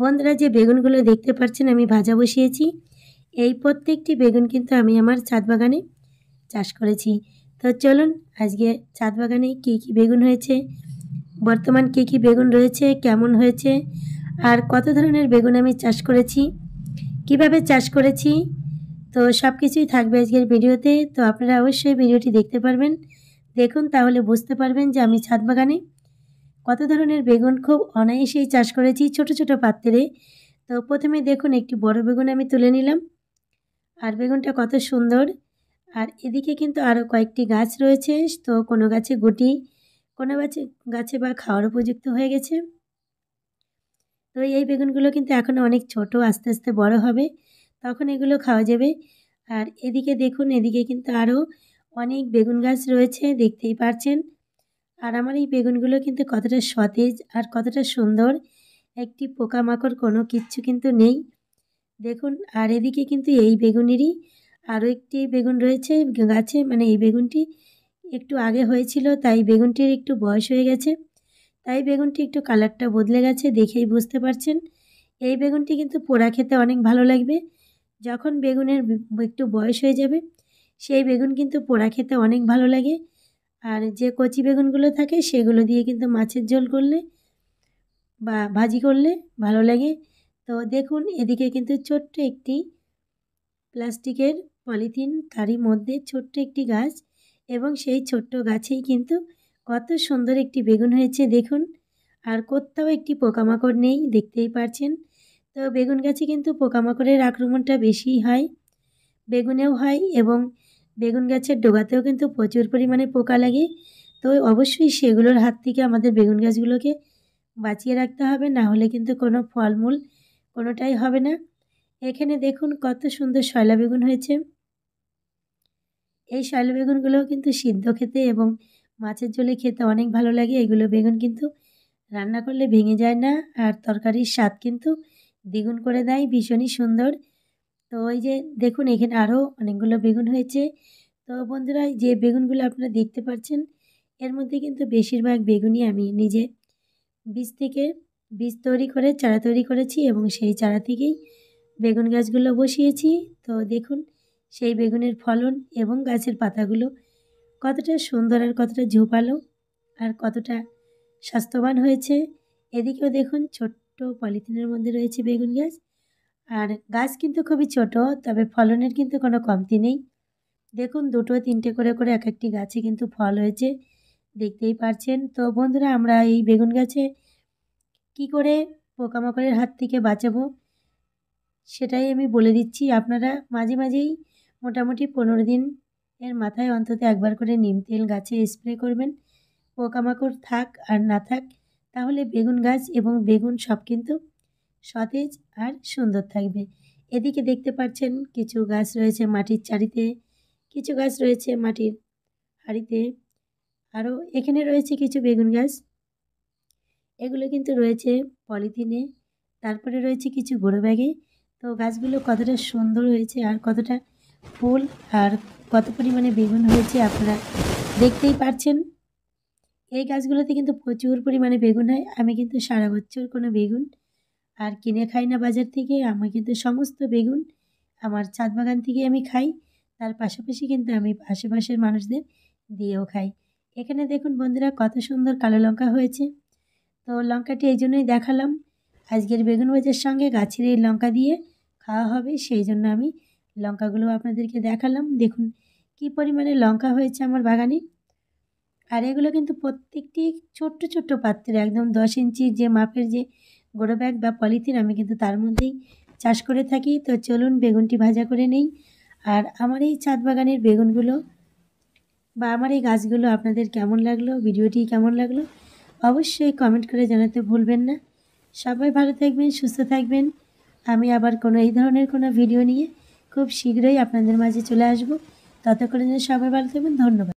বন্ধুরা, যে বেগুনগুলো দেখতে পাচ্ছেন আমি ভাজা বসিয়েছি, এই প্রত্যেকটি বেগুন কিন্তু আমি আমার ছাদ বাগানে চাষ করেছি। তো চলুন আজকে ছাদ বাগানে কী কী বেগুন হয়েছে, বর্তমান কী কী বেগুন রয়েছে, কেমন হয়েছে, আর কত ধরনের বেগুন আমি চাষ করেছি, কিভাবে চাষ করেছি, তো সব কিছুই থাকবে আজকের ভিডিওতে। তো আপনারা অবশ্যই ভিডিওটি দেখতে পারবেন। দেখুন, তাহলে বুঝতে পারবেন যে আমি ছাদ বাগানে কত ধরনের বেগুন খুব অনায়াসেই চাষ করেছি ছোট ছোট পাত্রে। তো প্রথমে দেখুন একটি বড় বেগুন আমি তুলে নিলাম, আর বেগুনটা কত সুন্দর। আর এদিকে কিন্তু আরও কয়েকটি গাছ রয়েছে, তো কোনো গাছে গুটি, কোনো গাছে বা খাওয়ার উপযুক্ত হয়ে গেছে। তো এই বেগুনগুলো কিন্তু এখনও অনেক ছোট, আস্তে আস্তে বড় হবে, তখন এগুলো খাওয়া যাবে। আর এদিকে দেখুন, এদিকে কিন্তু আরও অনেক বেগুন গাছ রয়েছে, দেখতেই পারছেন। আর আমার এই বেগুনগুলো কিন্তু কতটা সতেজ আর কতটা সুন্দর, একটি পোকামাকড় কোনো কিচ্ছু কিন্তু নেই দেখুন। আর এদিকে কিন্তু এই বেগুনেরই আরও একটি বেগুন রয়েছে গাছে, মানে এই বেগুনটি একটু আগে হয়েছিল, তাই বেগুনটির একটু বয়স হয়ে গেছে, তাই বেগুনটি একটু কালারটা বদলে গেছে, দেখেই বুঝতে পারছেন। এই বেগুনটি কিন্তু পোড়া খেতে অনেক ভালো লাগবে। যখন বেগুনের একটু বয়স হয়ে যাবে, সেই বেগুন কিন্তু পোড়া খেতে অনেক ভালো লাগে। আর যে কচি বেগুনগুলো থাকে সেগুলো দিয়ে কিন্তু মাছের ঝোল করলে বা ভাজি করলে ভালো লাগে। তো দেখুন, এদিকে কিন্তু ছোট্ট একটি প্লাস্টিকের পলিথিন, তারই মধ্যে ছোট্ট একটি গাছ, এবং সেই ছোট্ট গাছেই কিন্তু কত সুন্দর একটি বেগুন হয়েছে দেখুন। আর কোথাও একটি পোকামাকড় নেই, দেখতেই পারছেন। তো বেগুন গাছে কিন্তু পোকামাকড়ের আক্রমণটা বেশিই হয়, বেগুনেও হয়, এবং বেগুন গাছের ডগাতেও কিন্তু প্রচুর পরিমাণে পোকা লাগে। তো অবশ্যই সেগুলোর হাত থেকে আমাদের বেগুন গাছগুলোকে বাঁচিয়ে রাখতে হবে, না হলে কিন্তু কোনো ফলমূল কোনোটাই হবে না। এখানে দেখুন কত সুন্দর শয়লা বেগুন হয়েছে। এই শয়লা বেগুনগুলোও কিন্তু সিদ্ধ খেতে এবং মাছের ঝোলে খেতে অনেক ভালো লাগে। এগুলো বেগুন কিন্তু রান্না করলে ভেঙে যায় না, আর তরকারির স্বাদ কিন্তু দ্বিগুণ করে দেয়, ভীষণই সুন্দর। তো ওই যে দেখুন, এখানে আরও অনেকগুলো বেগুন হয়েছে। তো বন্ধুরা, যে বেগুনগুলো আপনারা দেখতে পাচ্ছেন, এর মধ্যে কিন্তু বেশিরভাগ বেগুনই আমি নিজে বীজ তৈরি করে চারা তৈরি করেছি, এবং সেই চারা থেকেই বেগুন গাছগুলো বসিয়েছি। তো দেখুন সেই বেগুনের ফলন এবং গাছের পাতাগুলো কতটা সুন্দর, আর কতটা ঝোপালো, আর কতটা স্বাস্থ্যবান হয়েছে। এদিকেও দেখুন ছোট্ট পলিথিনের মধ্যে রয়েছে বেগুন গাছ, আর গাছ কিন্তু খুবই ছোট, তবে ফলনের কিন্তু কোনো কমতি নেই। দেখুন, দুটো তিনটে করে করে এক একটি গাছে কিন্তু ফল হয়েছে, দেখতেই পারছেন। তো বন্ধুরা, আমরা এই বেগুন গাছে কি করে পোকামাকড়ের হাত থেকে বাঁচাবো সেটাই আমি বলে দিচ্ছি। আপনারা মাঝে মাঝেই মোটামুটি 15 দিন এর মাথায় অন্তত একবার করে নিম তেল গাছে স্প্রে করবেন। পোকামাকড় থাক আর না থাক, তাহলে বেগুন গাছ এবং বেগুন সব কিন্তু সতেজ আর সুন্দর থাকবে। এদিকে দেখতে পাচ্ছেন কিছু গাছ রয়েছে মাটির চারিতে, কিছু গাছ রয়েছে মাটির হাঁড়িতে, আরও এখানে রয়েছে কিছু বেগুন গাছ, এগুলো কিন্তু রয়েছে পলিথিনে, তারপরে রয়েছে কিছু বড়ো ব্যাগে। তো গাছগুলো কতটা সুন্দর হয়েছে, আর কতটা ফুল, আর কত পরিমাণে বেগুন হয়েছে আপনারা দেখতেই পারছেন। এই গাছগুলোতে কিন্তু প্রচুর পরিমাণে বেগুন হয়। আমি কিন্তু সারা বছর কোনো বেগুন আর কিনে খাই না বাজার থেকে, আমি কিন্তু সমস্ত বেগুন আমার ছাদ বাগান থেকে আমি খাই। তার পাশাপাশি কিন্তু আমি আশেপাশের মানুষদের দিয়েও খাই। এখানে দেখুন বন্ধুরা, কত সুন্দর কালো লঙ্কা হয়েছে। তো লঙ্কাটি এই জন্যই দেখালাম, আজকের বেগুন ভাজার সঙ্গে গাছের এই লঙ্কা দিয়ে খাওয়া হবে, সেই জন্য আমি লঙ্কাগুলো আপনাদেরকে দেখালাম। দেখুন কি পরিমাণে লঙ্কা হয়েছে আমার বাগানে। আর এগুলো কিন্তু প্রত্যেকটি ছোট্ট ছোট্ট পাত্রে, একদম 10 ইঞ্চির যে মাপের যে গোড়ো ব্যাগ বা পলিথিন, আমি কিন্তু তার মধ্যেই চাষ করে থাকি। তো চলুন বেগুনটি ভাজা করে নেই। আর আমার এই ছাদ বাগানের বেগুনগুলো বা আমার এই গাছগুলো আপনাদের কেমন লাগলো, ভিডিওটি কেমন লাগলো, অবশ্যই কমেন্ট করে জানাতে ভুলবেন না। সবাই ভালো থাকবেন, সুস্থ থাকবেন। আমি আবার কোনো এই ধরনের কোনো ভিডিও নিয়ে খুব শীঘ্রই আপনাদের মাঝে চলে আসব। ততক্ষণের জন্য সবাই ভালো থাকবেন। ধন্যবাদ।